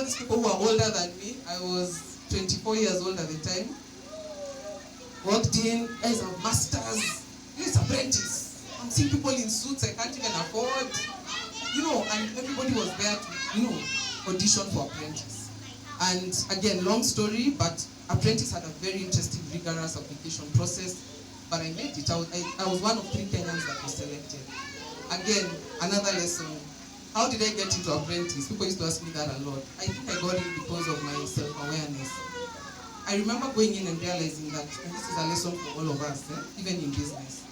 these people who are older than me. I was 24 years old at the time. Walked in as a master's, this apprentice. I'm seeing people in suits I can't even afford, and everybody was there to, audition for apprentice. And again, long story, but apprentice had a very interesting, rigorous application process. But I made it. I was one of 3 Kenyans that was selected. Again, another lesson. How did I get into apprentice? People used to ask me that a lot. I think I got in because of my self-awareness. I remember going in and realizing that, and this is a lesson for all of us, even in business.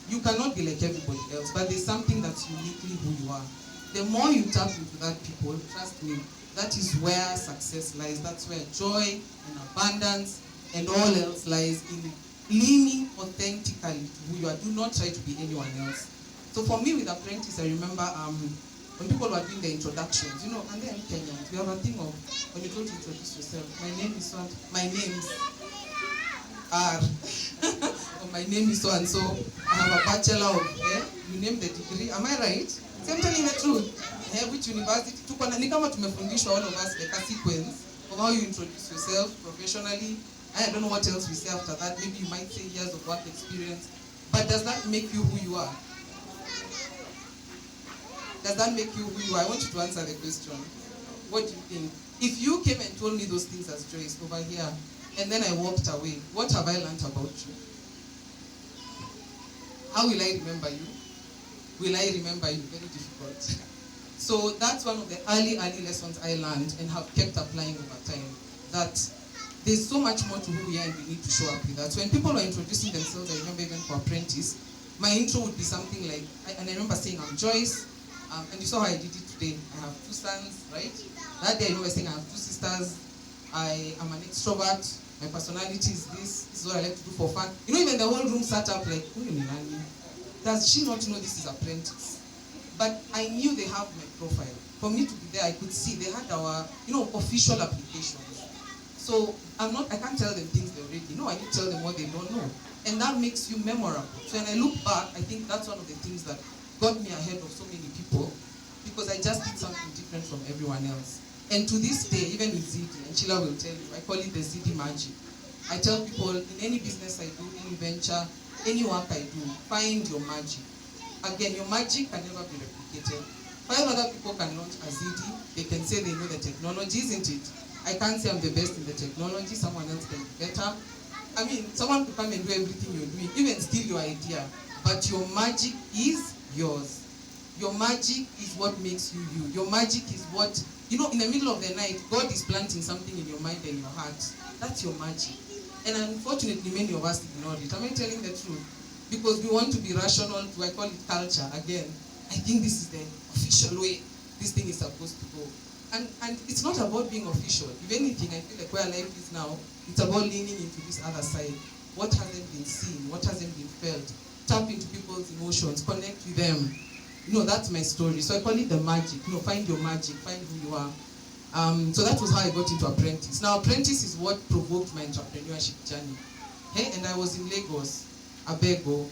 You cannot be like everybody else, but there's something that's uniquely who you are. The more you tap into that, people, trust me, that is where success lies. That's where joy and abundance and all else lies, in leaning authentically to who you are. Do not try to be anyone else. So for me with apprentice, I remember when people were doing the introductions, and then Kenyans, we have a thing of, when you go to introduce yourself, my name is so, my names are, or my name is so and so, I have a bachelor of, you name the degree, am I right? So I'm telling the truth. Which university, ni kama tumefundishwa all of us like a sequence of how you introduce yourself professionally. I don't know what else we say after that. Maybe you might say years of work experience. But does that make you who you are? Does that make you who you are? I want you to answer the question. What do you think? If you came and told me those things as Joyce over here, and then I walked away, what have I learned about you? How will I remember you? Will I remember you? Very difficult. So that's one of the early lessons I learned and have kept applying over time. That there's so much more to who we are and we need to show up with that. So when people are introducing themselves, I remember even for apprentice, my intro would be something like, and I remember saying, I'm Joyce, and you saw how I did it today. I have 2 sons, right? That day I remember saying I have 2 sisters, I am an extrovert, my personality is this is what I like to do for fun. Even the whole room sat up like, does she not know this is apprentice? But I knew they have my profile. For me to be there, I could see they had our, official applications. So I can't tell them things they already know. I need to tell them what they don't know. And that makes you memorable. So when I look back, I think that's one of the things that got me ahead of so many people, because I just did something different from everyone else. And to this day, even with Zydii, and Sheila will tell you, I call it the Zydii magic. I tell people, in any business I do, any venture, any work I do, find your magic. Again, your magic can never be replicated. 5 other people can launch a Zydii, they can say they know the technology, isn't it? I can't say I'm the best in the technology, someone else can be better. I mean, someone could come and do everything you're doing, even steal your idea, but your magic is yours. Your magic is what makes you you. Your magic is what, in the middle of the night, God is planting something in your mind and your heart. That's your magic. And unfortunately, many of us ignore it. Am I telling the truth? Because we want to be rational, I call it culture. Again, I think this is the official way this thing is supposed to go. And it's not about being official. If anything, I feel like where life is now, it's about leaning into this other side. What hasn't been seen? What hasn't been felt? Tap into people's emotions, connect with them. That's my story. So I call it the magic. Find your magic, find who you are. So that was how I got into apprentice. Now, apprentice is what provoked my entrepreneurship journey. And I was in Lagos, Abego.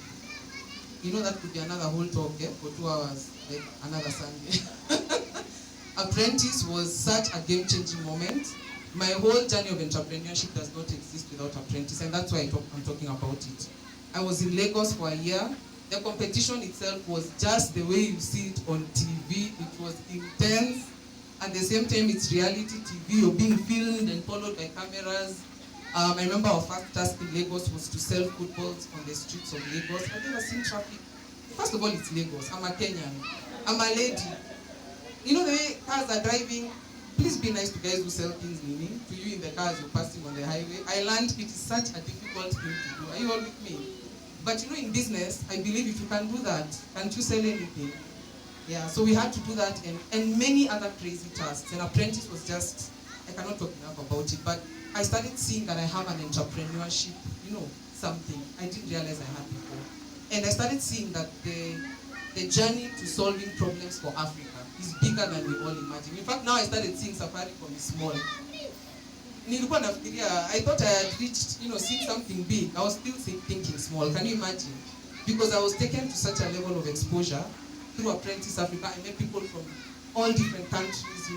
That could be another whole talk for 2 hours, like another Sunday. Apprentice was such a game-changing moment. My whole journey of entrepreneurship does not exist without apprentice, and that's why I'm talking about it. I was in Lagos for a year. The competition itself was just the way you see it on TV. It was intense. At the same time, it's reality TV. You're being filmed and followed by cameras. I remember our first task in Lagos was to sell footballs on the streets of Lagos. I've never seen traffic. First of all, it's Lagos. I'm a Kenyan. I'm a lady. The way cars are driving, please be nice to guys who sell things, meaning to you in the cars you're passing on the highway. I learned it is such a difficult thing to do. Are you all with me? But in business, I believe if you can do that, can't you sell anything? Yeah, so we had to do that and many other crazy tasks. And apprentice was just, I cannot talk enough about it, but I started seeing that I have an entrepreneurship, something I didn't realize I had before. And I started seeing that the journey to solving problems for Africa is bigger than we all imagine. In fact, now I started seeing Safaricom is small. I thought I had reached, seen something big. I was still thinking small. Can you imagine? Because I was taken to such a level of exposure through Apprentice Africa. I met people from all different countries,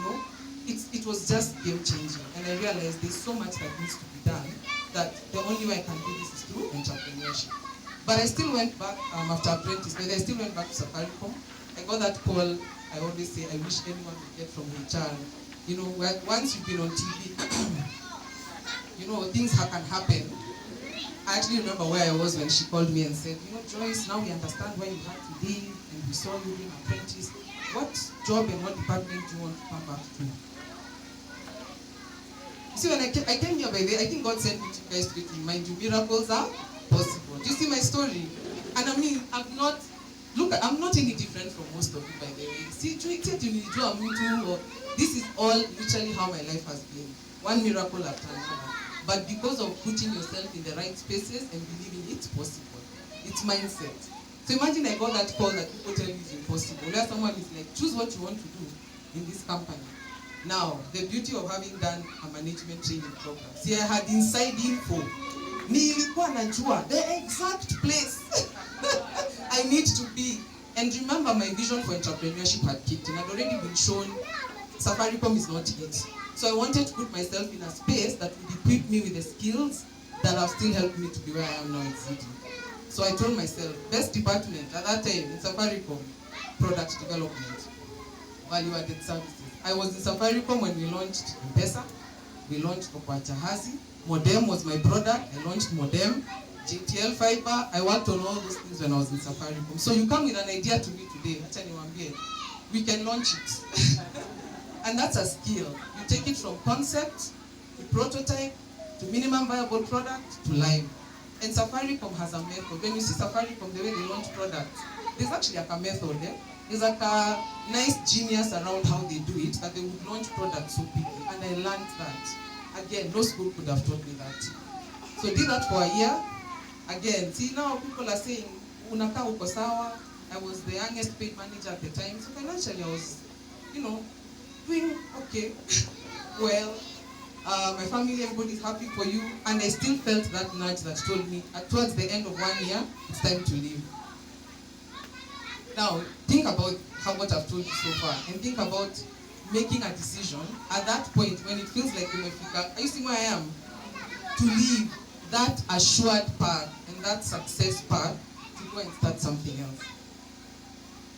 It it was just game changing. And I realized there's so much that needs to be done that the only way I can do this is through entrepreneurship. But I still went back after apprentice, but I still went back to Safaricom. I got that call, I always say, I wish anyone would get from HR. You know, once you've been on TV, you know, things can happen. I actually remember where I was when she called me and said, you know, Joyce, now we understand why you had to leave and we saw you being apprentice. What job and what department do you want to come back to? You see, when I came here, by the way, I think God sent me to you guys to remind you, miracles are possible. Do you see my story? And I mean, I'm not any different from most of you, by the way. See, this is all literally how my life has been. One miracle after another. But because of putting yourself in the right spaces and believing it's possible, it's mindset. So imagine I got that call that people tell you is impossible, where someone is like, choose what you want to do in this company. Now, the beauty of having done a management training program, see, I had inside info. Nilikuwa najua the exact place I need to be. And remember, my vision for entrepreneurship had kicked in. I'd already been shown Safaricom is not it. So I wanted to put myself in a space that would equip me with the skills that have still helped me to be where I am now in Zydii. So I told myself, best department at that time in Safaricom, product development, value-added services. I was in Safaricom when we launched M-Pesa, we launched Okwachahazi, Modem was my product, I launched Modem, JTL Fiber, I worked on all those things when I was in Safaricom. So you come with an idea to me today, we can launch it. And that's a skill. You take it from concept, to prototype, to minimum viable product, to live. And Safaricom has a method. When you see Safaricom, the way they launch products, there's actually like a method there. There's like a nice genius around how they do it, that they would launch products so quickly. And I learned that. Again, no school could have taught me that. So I did that for a year. Again, see now people are saying, unaka uko sawa. I was the youngest paid manager at the time. So financially I was, doing okay. Well, my family, everybody's happy for you. And I still felt that nudge that told me, towards the end of 1 year, it's time to leave. Now, think about what I've told you so far, and think about making a decision at that point when it feels like are you seeing where I am? To leave that assured path and that success path to go and start something else.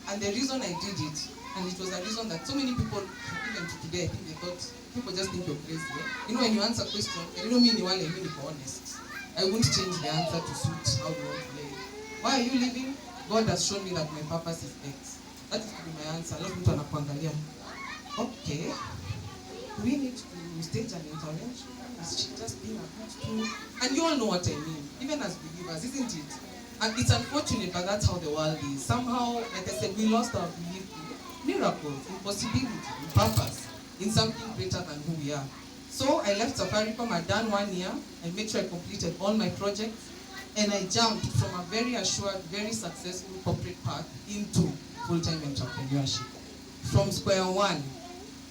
And the reason I did it, and it was a reason that so many people, even to today, I think they thought, people just think you're crazy. Yeah? You know, when you answer questions, I don't mean you want to be honest. I won't change the answer to suit how you want to play. Why are you leaving? God has shown me that my purpose is X. That is to be my answer. Not mtu anakuangalia. Okay. Do we need to stage an intervention? Is she just being a good tool? And you all know what I mean, even as believers, isn't it? And it's unfortunate, but that's how the world is. Somehow, like I said, we lost our belief in miracles, in possibility, in purpose, in something greater than who we are. So I left Safaricom, I'd done 1 year, I made sure I completed all my projects, and I jumped from a very assured, very successful corporate path into full-time entrepreneurship. From square one.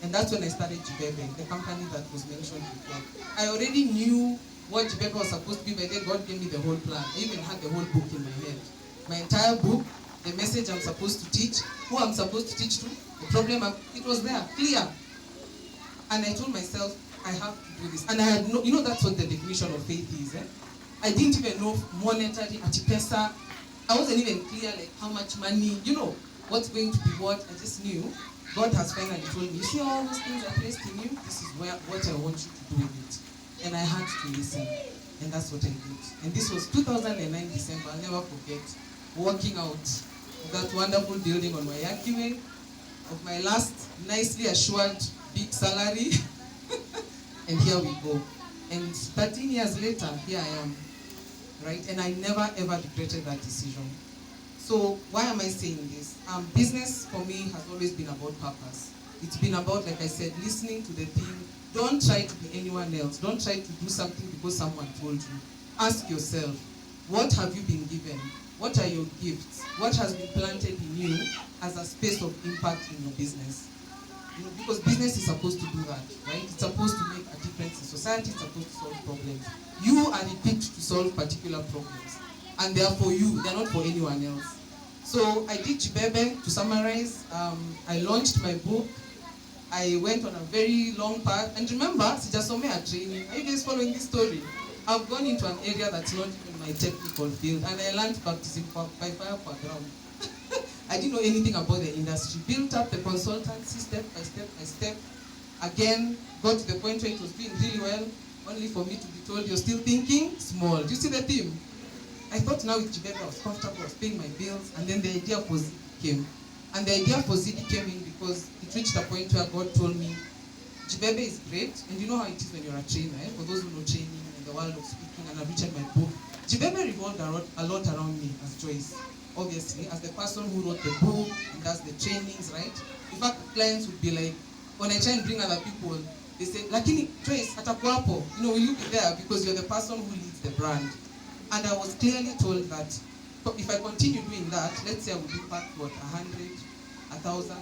And that's when I started Jibebe, the company that was mentioned before. I already knew what Jibebe was supposed to be, but then God gave me the whole plan. I even had the whole book in my head. My entire book, the message I'm supposed to teach, who I'm supposed to teach to, the problem, it was there, clear. And I told myself, I have to do this. And I had no, that's what the definition of faith is. I didn't even know monetary, atipesa. I wasn't even clear like how much money, what's going to be what. I just knew God has finally told me, you see all those things I placed in you? This is what I want you to do with it. And I had to listen. And that's what I did. And this was 2009 December, I'll never forget, walking out of that wonderful building on Wayaki Way, of my last nicely assured big salary. And here we go. And 13 years later, here I am. Right? And I never ever regretted that decision. So why am I saying this? Business for me has always been about purpose. It's been about, like I said, listening to the thing. Don't try to be anyone else. Don't try to do something because someone told you. Ask yourself, what have you been given? What are your gifts? What has been planted in you as a space of impact in your business? Because business is supposed to do that, right? It's supposed to make a difference in society. It's supposed to solve problems. You are equipped to solve particular problems, and they are for you. They're not for anyone else. So I did Jibebe. To summarize, I launched my book. I went on a very long path. And remember, sijasomea training. Are you guys following this story? I've gone into an area that's not even my technical field, and I learned practicing by fire for ground. I didn't know anything about the industry. Built up the consultancy step by step by step. Again, got to the point where it was doing really well, only for me to be told, you're still thinking small. Do you see the theme? I thought now with Jibebe I was comfortable, I was paying my bills, and then the idea for Zydii came. And the idea for Zydii came in because it reached a point where God told me, Jibebe is great, and you know how it is when you're a trainer, eh? For those who know training in the world of speaking, and I've written my book, Jibebe revolved a lot around me as Joyce, obviously, as the person who wrote the book, and does the trainings, right? In fact, clients would be like, when I try and bring other people, they say, Lakini, Joyce, atakuwapo, will you be there because you're the person who leads the brand? And I was clearly told that if I continue doing that, let's say I will be part, 100, 1,000,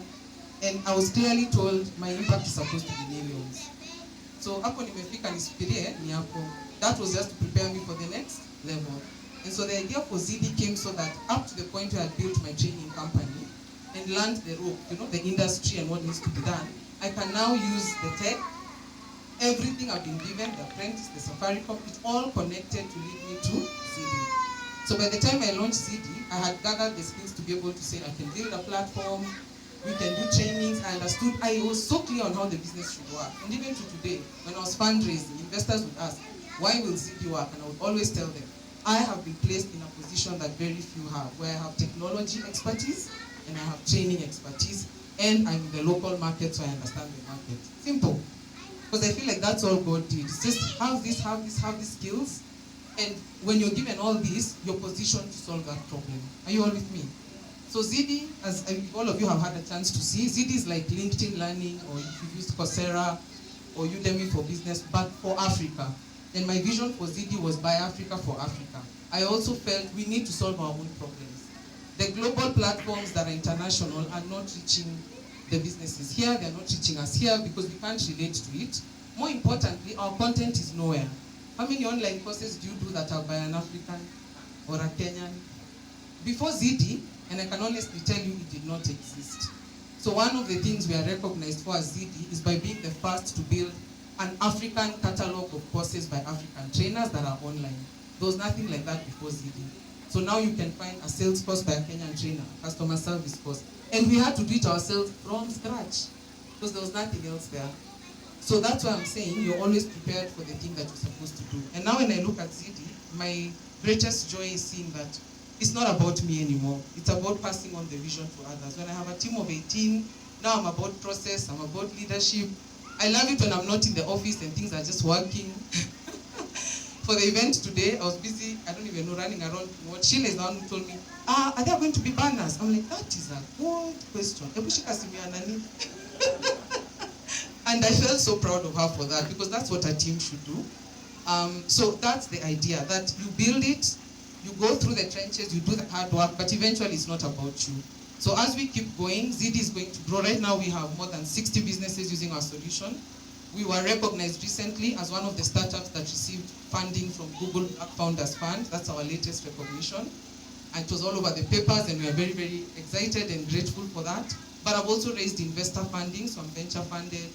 and I was clearly told my impact is supposed to be millions. So hapo nimefika nisifikirie ni hapo. That was just to prepare me for the next level. And so the idea for Zydii came so that up to the point where I built my training company and learned the rope, the industry and what needs to be done, I can now use the tech, everything I've been given, the apprentice, the Safaricom, it's all connected to lead me to Zydii. So by the time I launched Zydii, I had gathered the skills to be able to say I can build a platform, we can do trainings. I understood, I was so clear on how the business should work. And even to today, when I was fundraising, investors would ask, why will Zydii work? And I would always tell them, I have been placed in a position that very few have, where I have technology expertise, and I have training expertise, and I'm in the local market, so I understand the market. Simple. Because I feel like that's all God did. It's just have these skills, and when you're given all this, you're positioned to solve that problem. Are you all with me? So Zydii, as all of you have had a chance to see, Zydii is like LinkedIn Learning, or if you've used Coursera, or Udemy for business, but for Africa. And my vision for Zydii was by Africa for Africa. I also felt we need to solve our own problems. The global platforms that are international are not reaching the businesses here, they're not reaching us here because we can't relate to it. More importantly, our content is nowhere. How many online courses do you do that are by an African or a Kenyan? Before Zydii, and I can honestly tell you, it did not exist. So one of the things we are recognized for as Zydii is by being the first to build an African catalog of courses by African trainers that are online. There was nothing like that before Zydii. So now you can find a sales course by a Kenyan trainer, a customer service course. And we had to do it ourselves from scratch because there was nothing else there. So that's why I'm saying you're always prepared for the thing that you're supposed to do. And now when I look at Zydii, my greatest joy is seeing that it's not about me anymore. It's about passing on the vision to others. When I have a team of 18, now I'm about process, I'm about leadership. I love it when I'm not in the office and things are just working. For the event today, I was busy, I don't even know, running around. What Sheila is the one who told me, are there going to be banners? I'm like, that is a good question. And I felt so proud of her for that because that's what a team should do. So that's the idea, that you build it, you go through the trenches, you do the hard work, but eventually it's not about you. So as we keep going, Zydii is going to grow. Right now we have more than 60 businesses using our solution. We were recognized recently as one of the startups that received funding from Google Black Founders Fund. That's our latest recognition. And it was all over the papers, and we are very, very excited and grateful for that. But I've also raised investor funding, so I'm venture funded.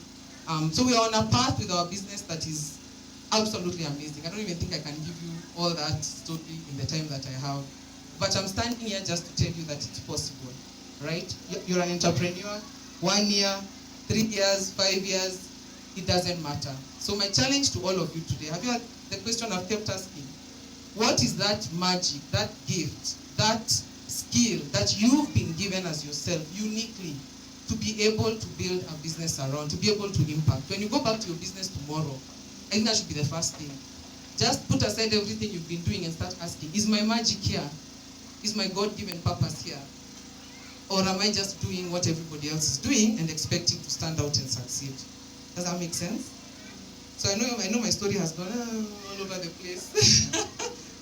So we are on a path with our business that is absolutely amazing. I don't even think I can give you all that story in the time that I have. But I'm standing here just to tell you that it's possible, right? You're an entrepreneur, 1 year, 3 years, 5 years, it doesn't matter. So my challenge to all of you today, have you had the question I've kept asking? What is that magic, that gift, that skill that you've been given as yourself uniquely to be able to build a business around, to be able to impact? When you go back to your business tomorrow, I think that should be the first thing. Just put aside everything you've been doing and start asking, is my magic here? Is my God-given purpose here? Or am I just doing what everybody else is doing and expecting to stand out and succeed? Does that make sense? So I know my story has gone all over the place,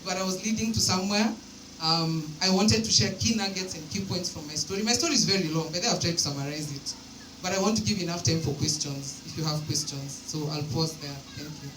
but I was leading to somewhere. I wanted to share key nuggets and key points from my story. My story is very long, but I've tried to summarize it. But I want to give enough time for questions, if you have questions. So I'll pause there. Thank you.